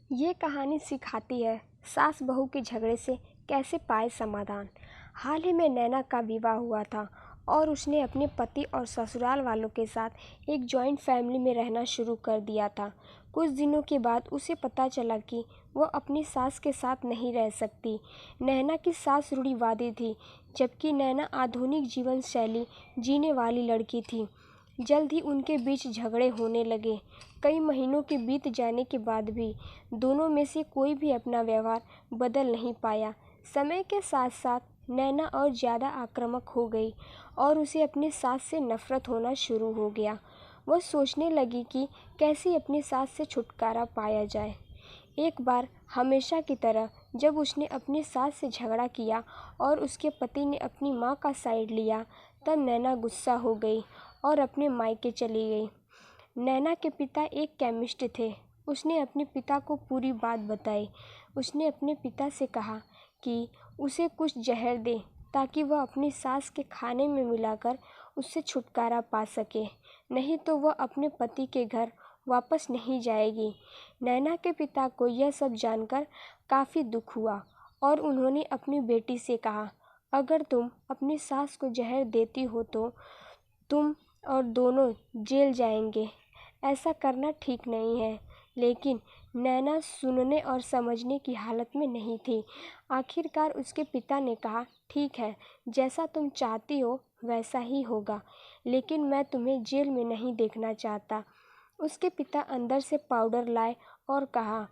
ये कहानी सिखाती है सास बहू के झगड़े से कैसे पाए समाधान। हाल ही में नैना का विवाह हुआ था और उसने अपने पति और ससुराल वालों के साथ एक जॉइंट फैमिली में रहना शुरू कर दिया था। कुछ दिनों के बाद उसे पता चला कि वह अपनी सास के साथ नहीं रह सकती। नैना की सास रूढ़िवादी थी, जबकि नैना आधुनिक जीवन शैली जीने वाली लड़की थी। जल्द ही उनके बीच झगड़े होने लगे। कई महीनों के बीत जाने के बाद भी दोनों में से कोई भी अपना व्यवहार बदल नहीं पाया। समय के साथ साथ नैना और ज़्यादा आक्रामक हो गई और उसे अपनी सास से नफरत होना शुरू हो गया। वह सोचने लगी कि कैसे अपनी सास से छुटकारा पाया जाए। एक बार हमेशा की तरह जब उसने अपनी सास से झगड़ा किया और उसके पति ने अपनी माँ का साइड लिया, तब नैना गुस्सा हो गई और अपने मायके चली गई। नैना के पिता एक केमिस्ट थे। उसने अपने पिता को पूरी बात बताई। उसने अपने पिता से कहा कि उसे कुछ जहर दे ताकि वह अपनी सास के खाने में मिलाकर उससे छुटकारा पा सके, नहीं तो वह अपने पति के घर वापस नहीं जाएगी। नैना के पिता को यह सब जानकर काफ़ी दुख हुआ और उन्होंने अपनी बेटी से कहा, अगर तुम अपनी सास को जहर देती हो तो तुम और दोनों जेल जाएंगे। ऐसा करना ठीक नहीं है। लेकिन नैना सुनने और समझने की हालत में नहीं थी। आखिरकार उसके पिता ने कहा, ठीक है, जैसा तुम चाहती हो वैसा ही होगा, लेकिन मैं तुम्हें जेल में नहीं देखना चाहता। उसके पिता अंदर से पाउडर लाए और कहा,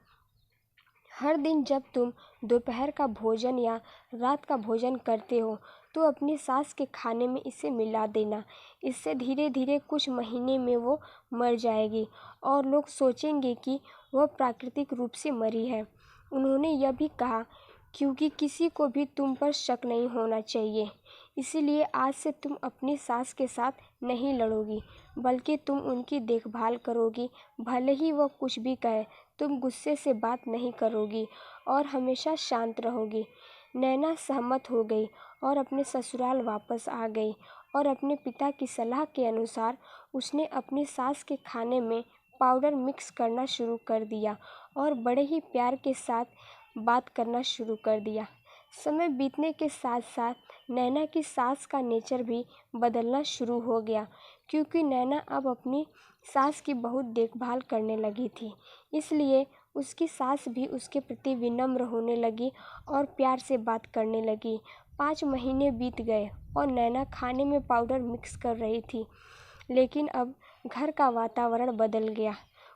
हर दिन जब तुम दोपहर का भोजन या रात का भोजन करते हो तो अपनी सास के खाने में इसे मिला देना। इससे धीरे धीरे कुछ महीने में वो मर जाएगी और लोग सोचेंगे कि वह प्राकृतिक रूप से मरी है। उन्होंने यह भी कहा, क्योंकि किसी को भी तुम पर शक नहीं होना चाहिए, इसीलिए आज से तुम अपनी सास के साथ नहीं लड़ोगी, बल्कि तुम उनकी देखभाल करोगी। भले ही वह कुछ भी कहे, तुम गुस्से से बात नहीं करोगी और हमेशा शांत रहोगी। नैना सहमत हो गई और अपने ससुराल वापस आ गई और अपने पिता की सलाह के अनुसार उसने अपनी सास के खाने में पाउडर मिक्स करना शुरू कर दिया और बड़े ही प्यार के साथ बात करना शुरू कर दिया। समय बीतने के साथ साथ नैना की सास का नेचर भी बदलना शुरू हो गया, क्योंकि नैना अब अपनी सास की बहुत देखभाल करने लगी थी। इसलिए उसकी सास भी उसके प्रति विनम्र होने लगी और प्यार से बात करने लगी। 5 महीने बीत गए और नैना खाने में पाउडर मिक्स कर रही थी, लेकिन अब घर का वातावरण बदल गया।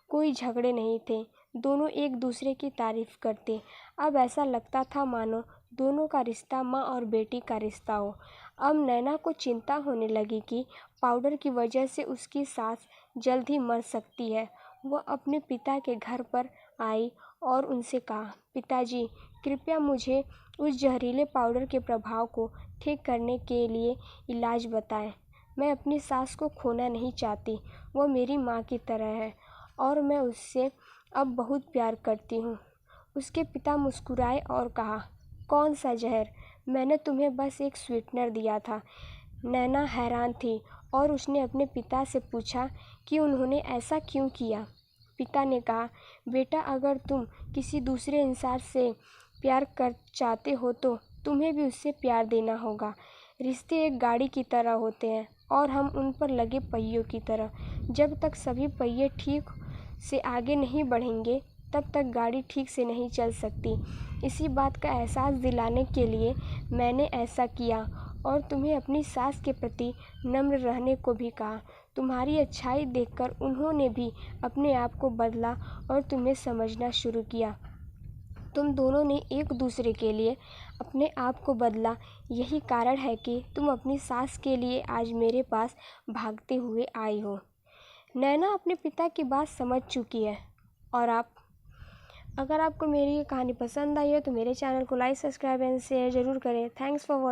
कोई झगड़े नहीं थे, दोनों एक दूसरे की तारीफ करते। अब ऐसा लगता था मानो दोनों का रिश्ता माँ और बेटी का रिश्ता हो। अब नैना को चिंता होने लगी कि पाउडर की वजह से उसकी सास जल्द ही मर सकती है। वह अपने पिता के घर पर आई और उनसे कहा, पिताजी, कृपया मुझे उस जहरीले पाउडर के प्रभाव को ठीक करने के लिए इलाज बताएं। मैं अपनी सास को खोना नहीं चाहती। वह मेरी माँ की तरह है और मैं उससे अब बहुत प्यार करती हूँ। उसके पिता मुस्कुराए और कहा, कौन सा जहर? मैंने तुम्हें बस एक स्वीटनर दिया था। नैना हैरान थी और उसने अपने पिता से पूछा कि उन्होंने ऐसा क्यों किया। पिता ने कहा, बेटा, अगर तुम किसी दूसरे इंसान से प्यार कर चाहते हो तो तुम्हें भी उससे प्यार देना होगा। रिश्ते एक गाड़ी की तरह होते हैं और हम उन पर लगे पहियों की तरह। जब तक सभी पहिए ठीक से आगे नहीं बढ़ेंगे, तब तक गाड़ी ठीक से नहीं चल सकती। इसी बात का एहसास दिलाने के लिए मैंने ऐसा किया और तुम्हें अपनी सास के प्रति नम्र रहने को भी कहा। तुम्हारी अच्छाई देखकर उन्होंने भी अपने आप को बदला और तुम्हें समझना शुरू किया। तुम दोनों ने एक दूसरे के लिए अपने आप को बदला। यही कारण है कि तुम अपनी सास के लिए आज मेरे पास भागते हुए आई हो। नैना अपने पिता की बात समझ चुकी है। और अगर आपको मेरी ये कहानी पसंद आई हो तो मेरे चैनल को लाइक, सब्सक्राइब एंड शेयर ज़रूर करें। Thanks for watching.